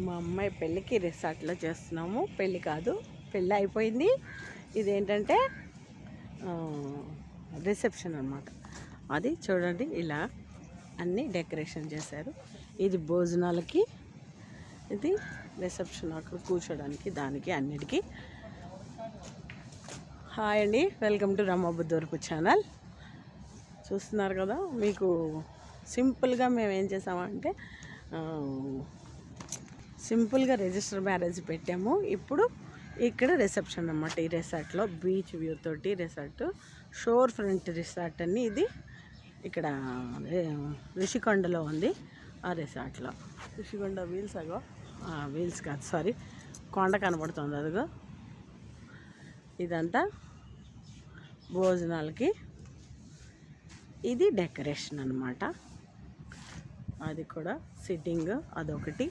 మా అమ్మాయి పెళ్ళికి రిసార్ట్లో చేస్తున్నాము. పెళ్ళి కాదు, పెళ్ళి అయిపోయింది. ఇదేంటంటే రిసెప్షన్ అన్నమాట. అది చూడండి, ఇలా అన్నీ డెకరేషన్ చేశారు. ఇది భోజనాలకి, ఇది రిసెప్షన్, అక్కడ కూర్చోడానికి, దానికి అన్నిటికీ. హాయ్ అండి, వెల్కమ్ టు రమ్మబుద్దూర్పు ఛానల్. చూస్తున్నారు కదా, మీకు సింపుల్గా మేము ఏం చేసామంటే సింపుల్గా రిజిస్టర్ మ్యారేజ్ పెట్టాము. ఇప్పుడు ఇక్కడ రిసెప్షన్ అన్నమాట. ఈ రిసార్ట్లో బీచ్ వ్యూ తోటి రిసార్ట్, షోర్ ఫ్రంట్ రిసార్ట్ అని. ఇది ఇక్కడ ఋషికొండలో ఉంది. ఆ రిసార్ట్లో ఋషికొండ వీల్స్, అగో వీల్స్ కాదు, సారీ, కొండ కనబడుతుంది అదిగో. ఇదంతా భోజనాలకి. ఇది డెకరేషన్ అన్నమాట. అది కూడా సిట్టింగ్ అదొకటి.